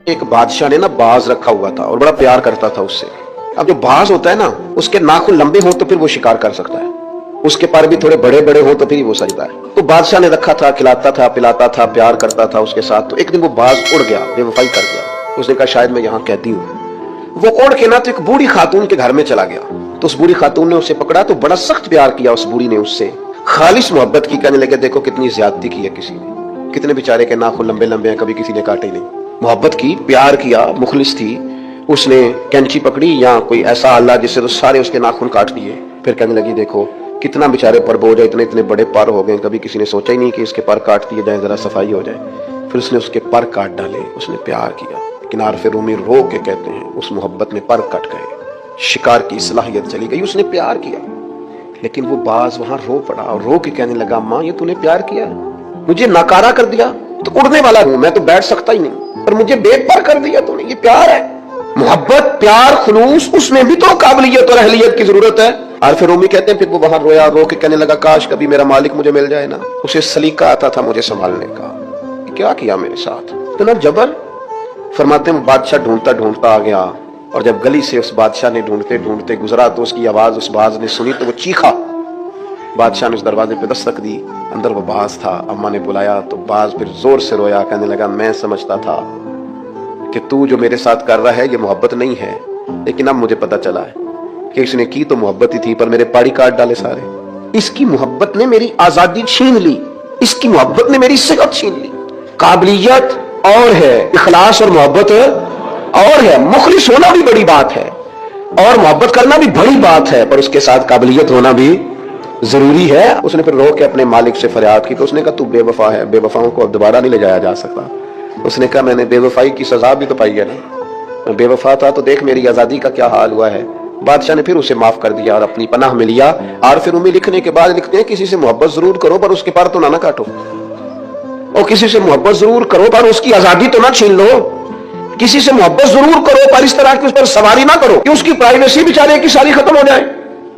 ایک بادشاہ نے نا باز رکھا ہوا تھا اور بڑا پیار کرتا تھا اس سے۔ اب جو باز ہوتا ہے نا اس کے ناخن لمبے ہوں تو پھر وہ شکار کر سکتا ہے، اس کے پر بھی تھوڑے بڑے بڑے ہوں تو پھر ہی وہ سجتا ہے۔ تو بادشاہ نے رکھا تھا، کھلاتا تھا، پلاتا تھا، پیار کرتا تھا اس کے ساتھ۔ تو ایک دن وہ باز اڑ گیا، بے وفائی کر گیا۔ اس نے کہا شاید میں یہاں قیدی ہوں۔ وہ اڑ کے نا تو ایک بوڑھی خاتون کے گھر میں چلا گیا۔ تو اس بوڑھی خاتون نے اسے پکڑا تو بڑا سخت پیار کیا اس بوڑھی نے اس سے، خالص محبت کی۔ کہنے لگے دیکھو کتنی زیادتی کی ہے کسی نے، کتنے بیچارے کے ناخن لمبے لمبے ہیں، کبھی کسی نے کاٹے نہیں۔ محبت کی، پیار کیا، مخلص تھی۔ اس نے کینچی پکڑی یا کوئی ایسا آلہ جس سے تو سارے اس کے ناخن کاٹ دیے۔ پھر کہنے لگی دیکھو کتنا بیچارے پر بوجھ ہے، اتنے اتنے بڑے پر ہو گئے، کبھی کسی نے سوچا ہی نہیں کہ اس کے پر کاٹ دیے جائیں، ذرا صفائی ہو جائے۔ پھر اس نے اس کے پر کاٹ ڈالے، اس نے پیار کیا۔ کنار پہ رومی رو کے کہتے ہیں اس محبت میں پر کٹ گئے، شکار کی صلاحیت چلی گئی۔ اس نے پیار کیا لیکن وہ باز وہاں رو پڑا اور رو کے کہنے لگا ماں یہ تو نے پیار کیا، مجھے ناکارہ کر دیا، تو اڑنے والا ہوں میں، تو بیٹھ سکتا ہی نہیں، اور مجھے بے پر کر دیا تو نے۔ یہ پیار ہے، محبت، پیار، خلوص، اس میں بھی تو قابلیت اور اہلیت کی ضرورت ہے۔ عارف رومی کہتے ہیں پھر وہ وہاں رویا، رو کے کہنے لگا کاش کبھی میرا مالک مجھے مل جائے نا، اسے سلیقہ آتا تھا مجھے سنبھالنے کا، کیا کیا میرے ساتھ اتنا جبر۔ فرماتے ہیں بادشاہ ڈھونڈتا ڈھونڈتا آ گیا، اور جب گلی سے اس بادشاہ نے ڈھونڈتے ڈھونڈتے گزرا تو اس کی آواز اس باز نے سنی تو وہ چیخا۔ بادشاہ نے اس دروازے پہ دستک دی، اندر وہ باز تھا۔ اماں نے بلایا تو باز پھر زور سے رویا، کہنے لگا میں سمجھتا تھا کہ تو جو میرے ساتھ کر رہا ہے یہ محبت نہیں ہے، لیکن اب مجھے پتا چلا ہے کہ اس نے کی تو محبت ہی تھی، پر میرے پاڑی کاٹ ڈالے سارے۔ اس کی محبت نے میری آزادی چھین لی، اس کی محبت نے میری صحت چھین لی۔ قابلیت اور ہے، اخلاص اور محبت اور ہے، مخلص ہونا بھی بڑی بات ہے اور محبت کرنا بھی بڑی بات ہے، پر اس کے ساتھ قابلیت ہونا بھی ضروری ہے۔ اس نے پھر رو کے اپنے مالک سے فریاد کی تو اس نے کہا تو بے وفا ہے، بے وفاؤں کو اب دوبارہ نہیں لے جایا جا سکتا۔ اس نے کہا میں نے بے وفائی کی سزا بھی تو پائی ہے نا، میں بے وفا تھا تو دیکھ میری آزادی کا کیا حال ہوا ہے۔ بادشاہ نے پھر اسے معاف کر دیا اور اپنی پناہ میں لیا۔ عارف رومی لکھنے کے بعد لکھتے ہیں کسی سے محبت ضرور کرو پر اس کے پر تو نہ کاٹو، اور کسی سے محبت ضرور کرو پر اس کی آزادی تو نہ چھین لو، کسی سے محبت ضرور کرو پر اس طرح کی اس پر سواری نہ کرو کہ اس کی پرائیویسی بیچارے کی ساری ختم ہو جائے،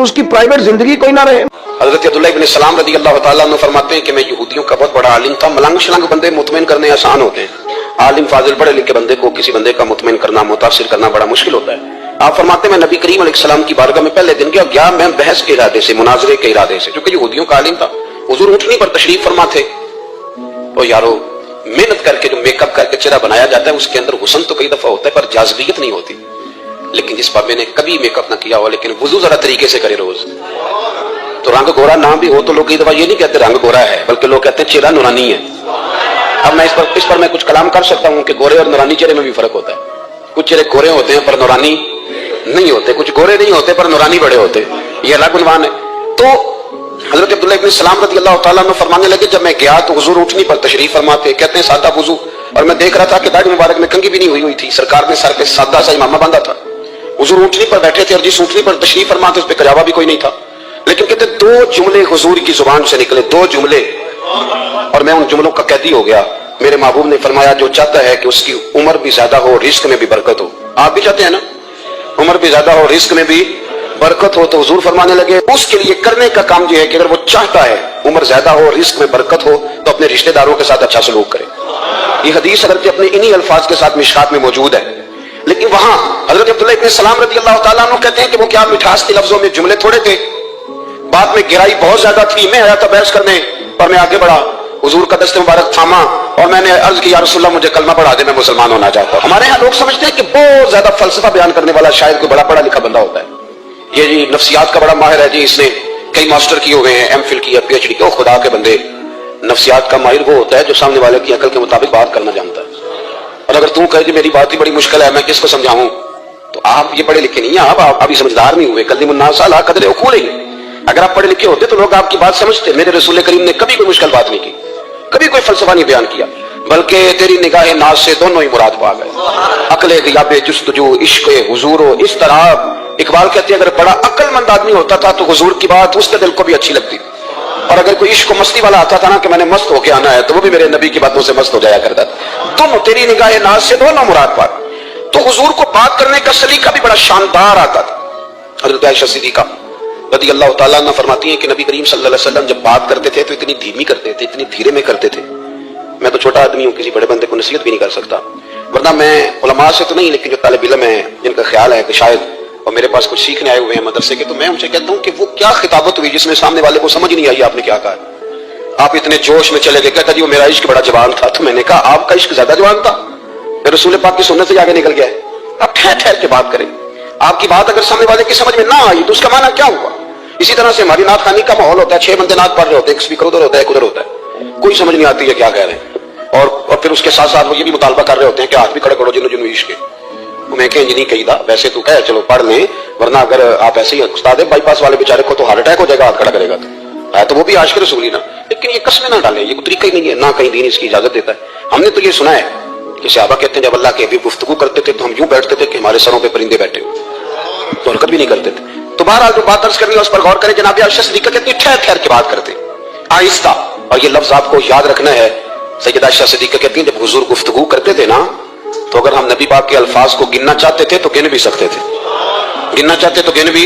اس کی پرائیویٹ زندگی کوئی نہ رہے۔ حضرت عبداللہ ابن سلام رضی اللہ تعالیٰ عنہ فرماتے ہیں کہ میں یہودیوں کا بہت بڑا عالم تھا۔ ملنگ شلنگ بندے مطمئن کرنے آسان ہوتے ہیں، عالم فاضل پڑھے لکھے بندے کو کسی بندے کا مطمئن کرنا، متاثر کرنا بڑا مشکل ہوتا ہے۔ آپ فرماتے ہیں میں نبی کریم علیہ السلام کی بارگاہ میں پہلے دن گیا میں بحث کے ارادے سے، مناظرے کے ارادے سے، کیونکہ یہودیوں کا عالم تھا۔ حضور اٹھنی پر تشریف فرما تھے، اور یارو محنت کر کے جو میک اپ کر کے چہرہ بنایا جاتا ہے اس کے اندر حسن تو کئی دفعہ ہوتا ہے پر جاذبیت نہیں ہوتی۔ لیکن جس پر میں نے کبھی میک اپ نہ کیا ہو لیکن وضو ذرا طریقے سے کرے روز، تو رنگ گورا نہ بھی ہو تو لوگ کئی دفعہ یہ نہیں کہتے رنگ گورا ہے، بلکہ لوگ کہتے ہیں چہرہ نورانی ہے۔ اب میں اس پر میں کچھ کلام کر سکتا ہوں کہ گورے اور نورانی چہرے میں بھی فرق ہوتا ہے۔ کچھ چہرے گورے ہوتے ہیں پر نورانی نہیں ہوتے، کچھ گورے نہیں ہوتے پر نورانی بڑے ہوتے، یہ الگ عنوان ہے۔ تو حضرت عبداللہ ابن سلام رضی اللہ تعالیٰ عنہ فرمانے لگے جب میں گیا تو حضور اٹھنی پر تشریف فرماتے، کہتے ہیں سادہ وضو، اور میں دیکھ رہا تھا کہ داڑھی مبارک میں کنگھی بھی نہیں ہوئی تھی، سرکار نے سر پہ سادہ سا امامہ باندھا تھا۔ حضور اٹھنی پر بیٹھے تھے اور جس اٹھنی پر تشریف فرماتے اس پہ کجاوا بھی کوئی نہیں تھا، لیکن کہتے دو جملے حضور کی زبان سے نکلے، دو جملے، اور میں ان جملوں کا قیدی ہو گیا۔ میرے محبوب نے فرمایا جو چاہتا ہے کہ اس کی عمر بھی زیادہ ہو، رزق میں بھی برکت ہو، آپ بھی چاہتے ہیں نا عمر بھی زیادہ ہو، رزق میں بھی برکت ہو، تو حضور فرمانے لگے اس کے لیے کرنے کا کام یہ ہے کہ اگر وہ چاہتا ہے عمر زیادہ ہو، رزق میں برکت ہو، تو اپنے رشتہ داروں کے ساتھ اچھا سلوک کرے۔ یہ حدیث حضرت اپنے انہی الفاظ کے ساتھ مشکات میں موجود ہے، لیکن وہاں حضرت عبداللہ ابن سلام رضی اللہ تعالیٰ عنہ کہتے ہیں کہ وہ کیا مٹھاس کے لفظوں میں جملے تھوڑے تھے، بات میں گہرائی بہت زیادہ تھی۔ میں آیا تھا بحث کرنے پر میں آگے بڑھا، حضور کا دست مبارک تھاما اور میں نے عرض کی یا رسول اللہ مجھے کلمہ پڑھا دے، میں مسلمان ہونا چاہتا ہوں۔ ہمارے ہاں لوگ سمجھتے ہیں کہ بہت زیادہ فلسفہ بیان کرنے والا شاید کوئی بڑا پڑھا لکھا بندہ ہوتا ہے، یہ جی نفسیات کا بڑا ماہر ہے جی، اس نے کئی ماسٹر کیے ہوئے ہیں، ایم فل کی ہے، پی ایچ ڈی کی۔ خدا کے بندے، نفسیات کا ماہر وہ ہوتا ہے جو سامنے والے کی عقل کے مطابق بات کرنا جانتا ہے، اور اگر تم کہے جی میری بات ہی بڑی مشکل ہے میں کس کو سمجھاؤں، تو آپ یہ پڑھے لکھے نہیں ہیں، آپ ابھی سمجھدار نہیں ہوئے۔ کلم الناس علی قدر عقولہم، اگر آپ پڑھے لکھے ہوتے تو لوگ آپ کی بات سمجھتے۔ میرے رسول کریم نے کبھی کوئی مشکل بات نہیں کی، کبھی کوئی فلسفہ نہیں بیان کیا، بلکہ تیری نگاہ ناز سے دونوں ہی مراد پا گئے، عقل غیاب جستجو، عشق حضور و اس طرح۔ اقبال کہتے ہیں اگر بڑا عقل مند آدمی ہوتا تھا تو حضور کی بات اس کے دل کو بھی اچھی لگتی، اور اگر کوئی عشق و مستی والا آتا تھا نا کہ میں نے مست ہو کے آنا ہے تو وہ بھی میرے نبی کی باتوں سے مست ہو جایا کرتا تھا۔ تم تیری نگاہ ناز سے دونوں مراد پا۔ تو حضور کو بات کرنے کا سلیقہ بھی بڑا شاندار آتا تھا۔ حضرت عائشہ صدیقہ رضی اللہ تعالیٰ عنہ فرماتی ہیں کہ نبی کریم صلی اللہ علیہ وسلم جب بات کرتے تھے تو اتنی دھیمی کرتے تھے، اتنی دھیرے میں کرتے تھے، میں تو چھوٹا آدمی ہوں، کسی بڑے بندے کو نصیحت بھی نہیں کر سکتا۔ ورنہ میں علماء سے تو نہیں، لیکن جو طالب علم ہیں جن کا خیال ہے کہ شاید اور میرے پاس کچھ سیکھنے آئے ہوئے ہیں مدرسے کے، تو میں ان سے کہتا ہوں کہ وہ کیا خطابت ہوئی جس میں سامنے والے کو سمجھ نہیں آئی آپ نے کیا کہا. آپ اتنے جوش میں چلے گئے، کہتا جی وہ میرا عشق بڑا جوان تھا. تو میں نے کہا آپ کا عشق زیادہ جوان تھا، رسول پاک کی سنت سے جا کے نکل گیا ہے. آپ ٹھہر ٹھہر کے بات کریں. آپ کی بات اگر سامنے والے کی سمجھ میں نہ آئی تو اس کا معنی کیا ہوا؟ اسی طرح سے ہماری نعت خوانی کا ماحول ہوتا ہے، 6 بندے نعت پڑھ رہے ہوتے ہیں، ایک اسپیکر ادھر ہوتا ہے ایک ادھر ہوتا ہے، کوئی سمجھ نہیں آتی ہے کیا کہہ رہے ہیں. اور پھر اس کے ساتھ ساتھ وہ یہ بھی مطالبہ کر رہے ہوتے ہیں کہ ہاتھ بھی کھڑے کرو جنوں جنوں عشق کے. میں کہیں جی نہیں کہی تھا، ویسے تو کہہ چلو پڑھ لیں، ورنہ اگر آپ ایسے ہی استاد بائی پاس والے بیچارے کو تو ہارٹ اٹیک ہو جائے گا ہاتھ کھڑا کرے گا تو وہ بھی عاشق رسول ہی نا. لیکن یہ قسمیں نہ ڈالیں، یہ کوئی طریقہ ہی نہیں ہے، نہ کہیں دین اس کی اجازت دیتا ہے. ہم نے تو یہ سنا ہے کہ صحابہ کہتے ہیں جب اللہ کے حبیب گفتگو کرتے تھے تو ہم یوں بیٹھتے تھے کہ ہمارے سروں پہ پرندے بیٹھے ہو، تو حرکت بھی نہیں کرتے تھے. تو بہرحال جو بات عرض کرنی ہے اس پر غور کریں. جناب عائشہ صدیقہ کہتی ہیں ٹھہر ٹھہر کے بات کرتے آہستہ. اور یہ لفظ آپ کو یاد رکھنا ہے، سیدہ عائشہ صدیقہ کہتی ہیں جب حضور گفتگو کرتے تھے نا تو اگر ہم نبی پاک کے الفاظ کو گننا چاہتے تھے تو گن بھی سکتے تھے، گننا چاہتے تو گن بھی.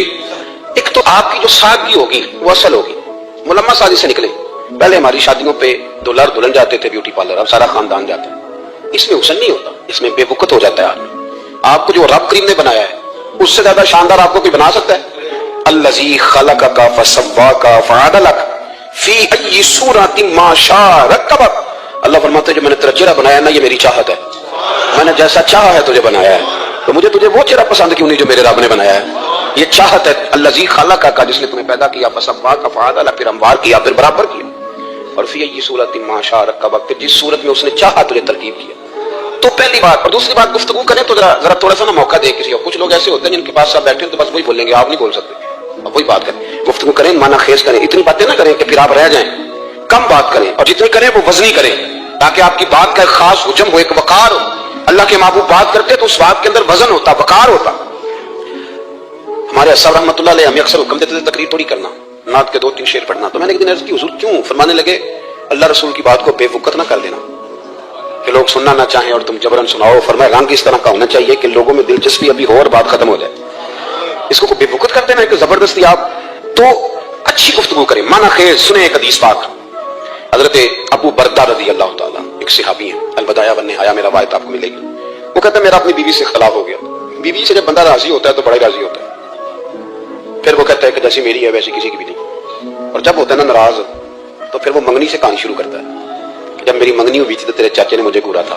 ایک تو آپ کی جو سادگی ہوگی وہ اصل ہوگی، ملمہ سازی سے نکلے. پہلے ہماری شادیوں پہ دلہا دلہن جاتے تھے بیوٹی پارلر، اب سارا خاندان جاتا ہے. اس میں حسن نہیں ہوتا، اس میں بے وقت ہو جاتا ہے آدمی. آپ کو جو رب کریم نے بنایا ہے اس سے زیادہ شاندار آپ کو کوئی بنا سکتا ہے؟ الذی خلقک فسواک فعدلک فی ای صورت ما شاء رکبک. اللہ فرماتے ہیں جو میں نے تیرا چہرہ بنایا نا یہ میری چاہت ہے، میں نے جیسا چاہا ہے تجھے بنایا ہے. تو مجھے تجھے وہ چہرہ پسند کیوں نہیں جو میرے رب نے بنایا ہے؟ یہ چاہت ہے. الذی خلقک، جس نے تمہیں پیدا کیا، فسواک فعدلک، پھر ہموار کیا، پھر برابر کیا. اور فی ای صورت ما شاء رکبک، جس صورت میں اس نے چاہا تجھے ترکیب کیا. تو پہلی بات. اور دوسری بات، گفتگو کریں تو ذرا تھوڑا سا نا موقع دے کسی کو. کچھ لوگ ایسے ہوتے ہیں جن کے پاس آپ بیٹھے ہیں تو بس وہی بولیں گے، آپ نہیں بول سکتے. اب وہی بات کریں، گفتگو کریں، معنی خیز کریں. اتنی باتیں نہ کریں کہ پھر آپ رہ جائیں. کم بات کریں اور جتنی کریں وہ وزنی کریں تاکہ آپ کی بات کا ایک خاص حجم ہو، ایک وقار ہو. اللہ کے محبوب بات کرتے تو اس بات کے اندر وزن ہوتا، وقار ہوتا. ہمارے صاحب رحمۃ اللہ علیہ ہمیں اکثر حکم دیتے تھے تقریر تھوڑی کرنا، نعت کے 2-3 شعر پڑھنا. تو میں نے ایک دن عرض کی حضور کیوں؟ فرمانے لگے اللہ رسول کی بات کو بے وقت نہ کر دینا کہ لوگ سننا نہ چاہیں اور تم جبرن سناؤ. فرمایا رنگ اس طرح کا ہونا چاہیے کہ لوگوں میں دلچسپی ابھی ہو اور بات ختم ہو جائے. اس کو بے وقت کر دینا کہ زبردستی آپ. تو اچھی گفتگو کریں، معنی خیز سنیں. ایک حدیث پاک حضرت ابو بردہ رضی اللہ تعالیٰ، ایک صحابی ہیں، البدایہ والنہایہ میں روایت آپ کو ملے گی. وہ کہتے ہیں میرا اپنی بیوی سے اختلاف ہو گیا. بیوی سے جب بندہ راضی ہوتا ہے تو بڑا راضی ہوتا ہے. پھر وہ کہتا ہے کہ جیسی میری ہے ویسی کسی کی بھی نہیں. اور جب ہوتا ہے نا ناراض تو پھر وہ منگنی سے کہانی شروع کرتا ہے. جب میری منگنی ہوئی تھی تو تیرے چاچے نے مجھے گورا تھا.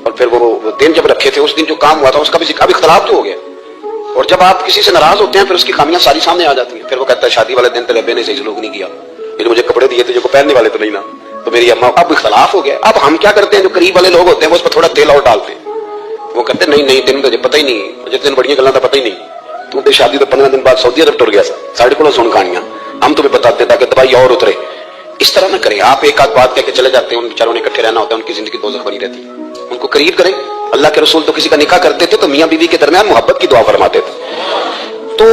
اور پھر وہ دن جب رکھے تھے اس دن جو کام ہوا تھا اس کا بھی اختلاف تو ہو گیا. اور جب آپ کسی سے ناراض ہوتے ہیں پھر اس کی خامیاں ساری سامنے آ جاتی ہیں. پھر وہ کہتا ہے شادی والے دن تیرے ابے نے صحیح سلوک نہیں کیا، پھر مجھے کپڑے دیے تھے جو پہننے والے تو نہیں نا، تو میری اماں. اب اختلاف ہو گیا. اب ہم کیا کرتے ہیں؟ جو قریب والے لوگ ہوتے ہیں وہ اس پر تھوڑا تیل اور ڈالتے ہیں. وہ کہتے ہیں نہیں تین مجھے پتہ ہی نہیں، مجھے تین بڑی گلاں پتہ ہی نہیں. تو پھر شادی تو 15 دن بعد سعودی عرب ٹر گیا سا، ساڑھے کو سن کہانیاں ہم تمہیں بتاتے تاکہ دوائی اور اترے. اس طرح نہ کریں. آپ ایک آدھ بات کہہ کے چلے جاتے ہیں، ان بیچاروں نے اکٹھے رہنا ہوتا ہے، ان کی زندگی دوزخ بنی رہتی ہے. ان کو قریب کریں. اللہ کے رسول تو کسی کا نکاح کرتے تھے تو میاں بیوی کے درمیان محبت کی دعا فرماتے تھے. تو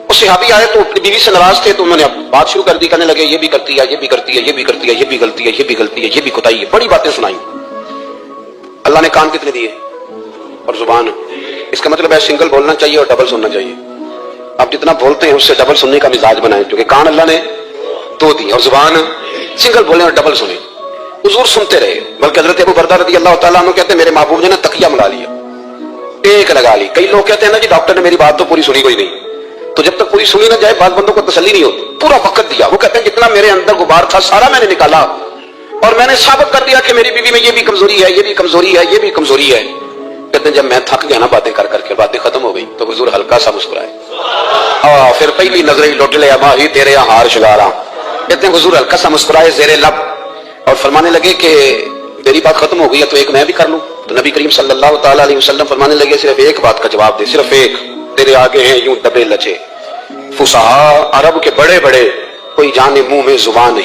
وہ صحابی آئے تو اپنی بیوی سے ناراض تھے تو انہوں نے بات شروع کر دی، کہنے لگے یہ بھی کرتی ہے، یہ بھی کرتی ہے، یہ بھی کرتی ہے، یہ بھی غلطی ہے، یہ بھی غلطی ہے، یہ بھی کوتاہی ہے. بڑی باتیں سنائیں. اللہ نے کان کتنے دیے اور زبان. اس کا مطلب ہے سنگل بولنا چاہیے اور ڈبل سننا چاہیے. آپ جتنا بولتے ہیں اس سے ڈبل سننے کا مزاج بنائیں، کیونکہ کان اللہ نے 2 دی اور زبان سنگل بولیں اور ڈبل سنیں. حضور سنتے رہے. بلکہ حضرت ابو بردہ رضی اللہ تعالیٰ عنہ کہتے ہیں میرے محبوب نے تکیہ ملا لیا، ٹیک لگا لی. کئی لوگ کہتے ہیں نا جی ڈاکٹر نے میری بات تو پوری سنی کوئی نہیں. تو جب تک پوری سنی نہ جائے بعض بندوں کو تسلی نہیں ہوتی. پورا وقت دیا. وہ کہتے ہیں جتنا میرے اندر غبار تھا سارا میں نے نکالا اور میں نے ثابت کر دیا کہ میری بیوی میں یہ بھی کمزوری ہے، یہ بھی کمزوری ہے، یہ بھی کمزوری ہے. کہتے ہیں جب میں تھک گیا نا باتیں کر کر کے، باتیں ختم ہو گئی تو حضور ہلکا سا مسکرائے. پھر پہلی نظر ہی لٹ لیا ماہی تیرے ہار شگارا. کہتے ہیں حضور ہلکا سا مسکرائے زیر لب اور فرمانے لگے کہ تیری بات ختم ہو گئی ہے تو ایک میں بھی کر لوں. تو نبی کریم صلی اللہ تعالیٰ علیہ وسلم فرمانے لگے صرف ایک بات کا جواب دے، صرف ایک. تیرے آگے ہیں یوں دبے لچے فصحا عرب کے بڑے بڑے، کوئی جانے منہ میں زبان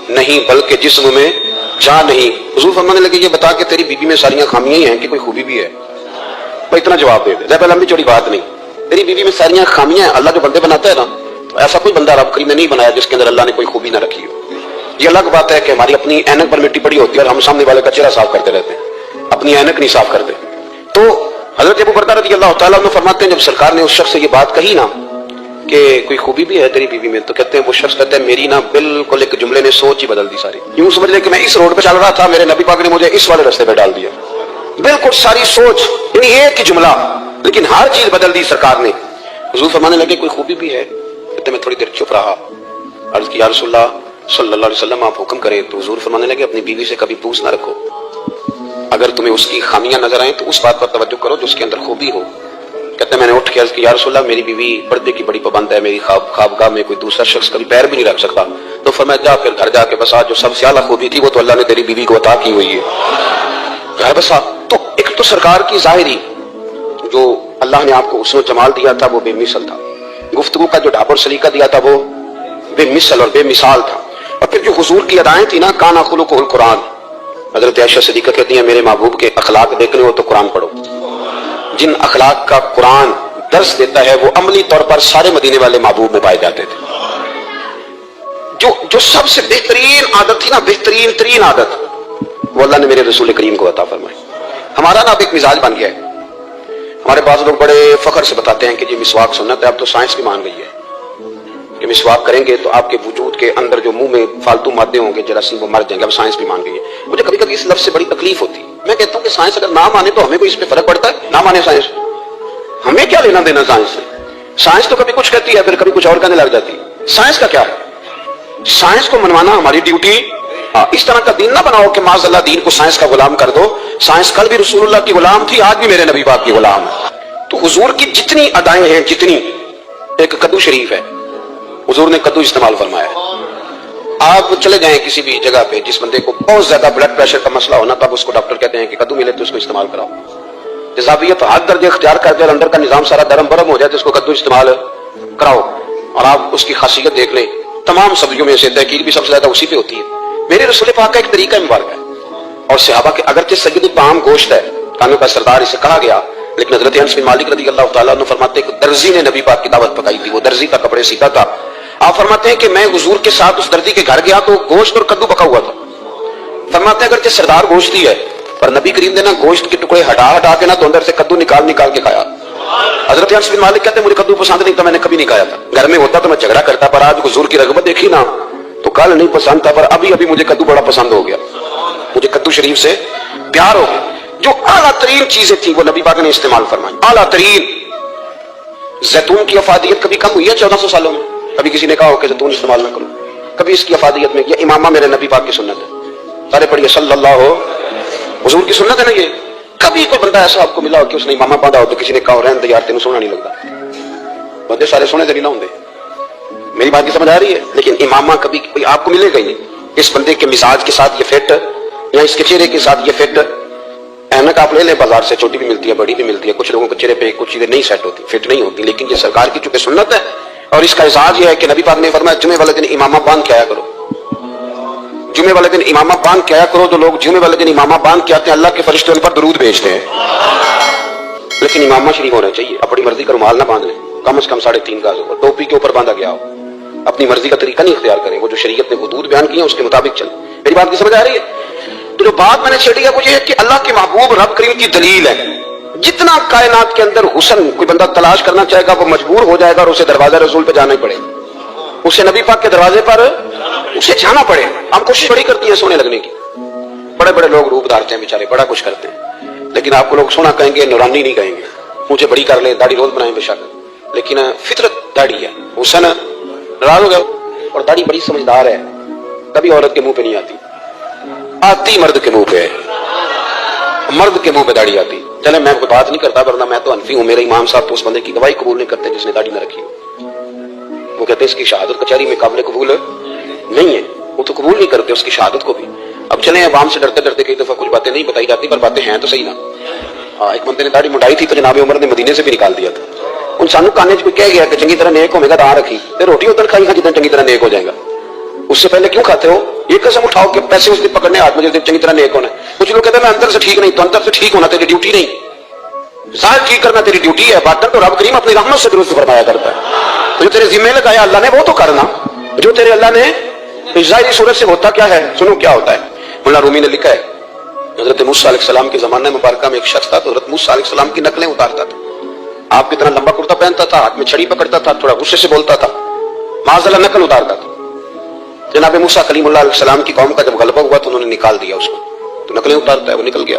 نہیں بلکہ جسم میں جان نہیں. حضور فرمانے لگے یہ بتا کہ تیری بیوی میں ساریاں خامیاں ہی ہیں کہ کوئی خوبی بھی ہے؟ وہ اتنا جواب دے دے. زیادہ لمبی چوڑی بات نہیں. تیری بیوی میں ساریاں خامیاں ہیں. اللہ جو بندے بناتا ہے نا تو ایسا کوئی بندہ رب کریم نے نہیں بنایا جس کے اندر اللہ نے کوئی خوبی نہ رکھی ہو. یہ الگ بات ہے کہ ہماری اپنی اینک پر مٹی پڑی ہوتی ہے اور ہم سامنے والے کا چہرہ صاف کرتے رہتے ہیں، اپنی اینک نہیں صاف کرتے. تو حضرت ابو بردہ رضی اللہ تعالیٰ عنہ فرماتے ہیں جب سرکار نے اس شخص سے یہ بات کہی نا کہ کوئی خوبی بھی ہے تیری بیوی میں، تو کہتے ہیں وہ شخص کہتے ہیں میری نا بالکل ایک جملے نے سوچ ہی بدل دی ساری. یوں سمجھ لے کہ میں اس روڈ پہ چل رہا تھا، میرے نبی پاک نے مجھے اس والے راستے پہ ڈال دیا. بالکل ساری سوچ، یعنی ایک ہی جملہ، لیکن ہر چیز بدل دی سرکار نے۔ حضور فرمانے لگے کوئی خوبی بھی ہے؟ کہتے میں تھوڑی دیر چپ رہا، عرض کی یا رسول اللہ صلی اللہ علیہ وسلم آپ حکم کریں۔ تو حضور فرمانے لگے اپنی بیوی سے کبھی پوچھ نہ رکھو، اگر تمہیں اس کی خامیاں نظر آئیں تو اس بات پر توجہ کرو جو اس کے اندر خوبی ہو۔ کہتے ہیں میں نے اٹھ کے عرض کی یا رسول اللہ میری بیوی پردے کی بڑی پابند ہے، میری خوابگاہ میں کوئی دوسرا شخص کبھی پیر بھی نہیں رکھ سکتا۔ تو فرمایا جا پھر گھر جا کے بسا، جو سب سے اعلیٰ خوبی تھی وہ تو اللہ نے تیری بیوی کو عطا کی ہوئی ہے، گھر بسا۔ تو ایک تو سرکار کی ظاہری جو اللہ نے آپ کو حسن و جمال دیا تھا وہ بے مثل تھا، گفتگو کا جو ڈھاب اور سلیقہ دیا تھا وہ بے مثل اور بے مثال تھا، اور پھر جو حضور کی ادائیں تھی نا، کانا خلقہ القرآن۔ حضرت عائشہ صدیقہ کہتی ہیں میرے محبوب کے اخلاق دیکھنے ہو تو قرآن پڑھو۔ جن اخلاق کا قرآن درس دیتا ہے وہ عملی طور پر سارے مدینے والے محبوب میں پائے جاتے تھے۔ جو سب سے بہترین عادت تھی نا، بہترین ترین عادت، وہ اللہ نے میرے رسول کریم کو عطا فرمائی۔ ہمارا نا اب ایک مزاج بن گیا ہے، ہمارے بعض لوگ بڑے فخر سے بتاتے ہیں کہ یہ مسواک سنت ہے، اب تو سائنس بھی مان گئی ہے کہ مسواک کریں گے تو آپ کے وجود کے اندر جو منہ میں فالتو مادے ہوں گے جراثیم وہ مر جائیں گے، اب سائنس بھی مان گئی ہے۔ مجھے کبھی کبھی اس لفظ سے بڑی تکلیف ہوتی ہے، میں کہتا ہوں کہ سائنس اگر نہ مانے تو ہمیں کوئی اس پہ فرق پڑتا ہے؟ نہ مانے سائنس، ہمیں کیا لینا دینا سائنس سے؟ سائنس تو کبھی کچھ کہتی ہے پھر کبھی کچھ اور کہنے لگ جاتی ہے، سائنس کا کیا ہے؟ سائنس کو منوانا ہماری ڈیوٹی۔ اس طرح کا دین نہ بناؤ کہ معاذ اللہ دین کو سائنس کا غلام کر دو۔ سائنس کل بھی رسول اللہ کی غلام تھی، آج بھی میرے نبی پاک کی غلام ہے۔ تو حضور کی جتنی ادائیں ہیں، جتنی، ایک کدو شریف ہے، حضور نے کدو استعمال فرمایا ہے۔ آپ چلے جائیں کسی بھی جگہ پہ، جس بندے کو بہت زیادہ بلڈ پریشر کا مسئلہ ہونا، تب اس کو ڈاکٹر کہتے ہیں کہ کدو ملے تو اس کو استعمال کراؤ۔ جذابیت حد درجے اختیار کر دے اور اندر کا نظام سارا درم برم ہو جائے تو اس کو کدو استعمال کراؤ۔ اور آپ اس کی خاصیت دیکھ لیں، تمام سبزیوں میں سے تحقیق بھی سب سے زیادہ اسی پہ ہوتی ہے۔ میرے رسول پاک کا ایک طریقہ مبارک ہے، اور صحابہ کے اگرچہ سید الطعام گوشت ہے، کانوں کا سردار اسے کہا گیا، لیکن حضرت انس بن مالک رضی اللہ تعالیٰ عنہ فرماتے ہیں کہ درزی نے نبی پاک کی دعوت پکائی تھی، وہ درزی کا کپڑے سیتا تھا۔ آپ فرماتے ہیں کہ میں حضور کے ساتھ اس درزی کے گھر گیا تو گوشت اور کدو پکا ہوا تھا۔ فرماتے ہیں اگرچہ سردار گوشت ہی ہے پر نبی کریم نے نا گوشت کے ٹکڑے ہٹا کے نا تو اندر سے کدو نکال کے کھایا۔ حضرت انس بن مالک کہتے ہیں مجھے کدو پسند نہیں تھا، میں نے کبھی نہیں کھایا تھا، گھر میں ہوتا تو میں جھگڑا کرتا، پر آج حضور کی رغبت دیکھی نا تو کل نہیں پسند تھا، پر ابھی مجھے کدو بڑا پسند ہو گیا، مجھے کدو شریف سے پیار ہو گیا۔ جو اعلیٰ ترین چیزیں تھیں وہ نبی پاک نے استعمال فرمائی، اعلیٰ ترین۔ زیتون کی افادیت کبھی کم ہوئی ہے 1400 سالوں میں؟ کبھی کسی نے کہا ہو کہ زیتون استعمال نہ کرو؟ کبھی اس کی افادیت میں، یہ امامہ میرے نبی پاک کی سنت ہے، سارے پڑھیے صلی اللہ ہو، حضور کی سنت ہے نا یہ۔ کبھی کوئی بندہ ایسا آپ کو ملا ہو کہ اس نے امامہ باندھا ہو تو کسی نے کہا رہنے دے یار تینوں سونا نہیں لگتا، بندے سارے سونے سے نہیں نہ ہوندے، میری بات کی سمجھ آ رہی ہے؟ لیکن امامہ کبھی آپ کو ملے گا ہی نہیں۔ اس بندے کے مزاج کے ساتھ یہ فٹ، یا اس کے چہرے کے ساتھ یہ فٹ، اینک آپ لے لیں بازار سے، چھوٹی بھی ملتی ہے بڑی بھی ملتی ہے، کچھ لوگوں کے چہرے پہ کچھ چیزیں نہیں سیٹ ہوتی، فٹ نہیں ہوتی، لیکن یہ سرکار کی چونکہ سنت ہے، اور اس کا اعزاز یہ ہے کہ نبی پاک نے فرمایا جمعے والے دن امامہ باندھ کے آیا کرو، جمعے والے دن امامہ باندھ کے آیا کرو۔ تو لوگ جمعے والے دن امامہ باندھ کے آتے ہیں، اللہ کے فرشتے ان پر درود بھیجتے ہیں، لیکن امامہ شریف ہونا چاہیے، اپنی مرضی کا رومال نہ باندھ لیں، کم از کم 3.5 گز ہو، ٹوپی کے اوپر باندھا گیا ہو، اپنی مرضی کا طریقہ نہیں اختیار کریں، وہ جو شریعت نے حدود بیان کی ہیں اس کے مطابق چلیں۔ میری بات کی سمجھ آ رہی ہے؟ تو جو بات میں نے چھیڑی ہے وہ یہ ہے کہ اللہ کے محبوب رب کریم کی دلیل ہے، جتنا کائنات کے اندر حسن کوئی بندہ تلاش کرنا چاہے گا وہ مجبور ہو جائے گا اور اسے دروازہ رسول پہ جانا ہی پڑے، اسے نبی پاک کے دروازے پر اسے جانا پڑے۔ ہم کوشش بڑی کرتی ہیں سونے لگنے کی، بڑے بڑے لوگ روپ دھارتے ہیں بیچارے، بڑا کچھ کرتے ہیں، لیکن آپ کو لوگ سونا کہیں گے، نورانی نہیں کہیں گے، مجھے بڑی کر لیں، داڑھی روز بنائیں بے شک، لیکن فطرت داڑھی ہے، حسن ناراض ہو گیا، اور داڑھی بڑی سمجھدار ہے، کبھی عورت کے منہ پہ نہیں آتی مرد کے منہ پہ، مرد کے منہ پہ داڑھی آتی۔ چلے میں کوئی بات نہیں کرتا ورنہ میں تو حنفی ہوں، میرے امام صاحب تو اس بندے کی گواہی قبول نہیں کرتے جس نے داڑھی نہ رکھی، وہ کہتے ہیں اس کی شہادت کچہری میں قابل قبول نہیں ہے، وہ تو قبول نہیں کرتے اس کی شہادت کو بھی۔ اب چلیں عوام سے ڈرتے ڈرتے کئی دفعہ کچھ باتیں نہیں بتائی جاتی پر باتیں ہیں تو صحیح نا۔ ایک بندے نے داڑھی منڈائی تھی تو جناب عمر نے مدینے سے بھی نکال دیا تھا، ان سانو کانے کوئی کہہ گیا کہ چنگی طرح نیک ہوے گا تو رکھی تے روٹی ادھر کھائی گا جتنا چنگی طرح نیک ہو جائے گا، اس سے پہلے کیوں کھاتے ہو؟ یہ قسم اٹھاؤ کہ پیسے اس دن پکڑنے ہاتھ میں جلدی چنگی طرح نیک ہونا ہے۔ کچھ لوگ کہتے ہیں میں اندر سے ٹھیک نہیں، تو اندر سے ٹھیک ہونا تیری ڈیوٹی نہیں، ظاہر ٹھیک کرنا تیری ڈیوٹی ہے، باطن تو رب کریم اپنی رحمت سے درست فرمایا کرتا ہے، تو جو تیرے ذمہ لگایا اللہ نے وہ تو کرنا، جو تیرے اللہ نے ظاہری صورت سے ہوتا کیا ہے، سنو کیا ہوتا ہے۔ مولانا رومی نے لکھا ہے حضرت موسیٰ علیہ السلام کے زمانے مبارکہ میں ایک شخص تھا، تو حضرت موسیٰ علیہ السلام کی نقلیں اتارتا تھا، آپ کی طرح لمبا کرتا پہنتا تھا، ہاتھ میں چھڑی پکڑتا تھا، تھوڑا غصے سے بولتا تھا، معاذ اللہ نقل اتارتا تھا۔ جناب موسیٰ کلیم اللہ علیہ السلام کی قوم کا جب غلبہ ہوا تو انہوں نے نکال دیا اس کو، تو نقلیں اتارتا ہے، وہ نکل گیا۔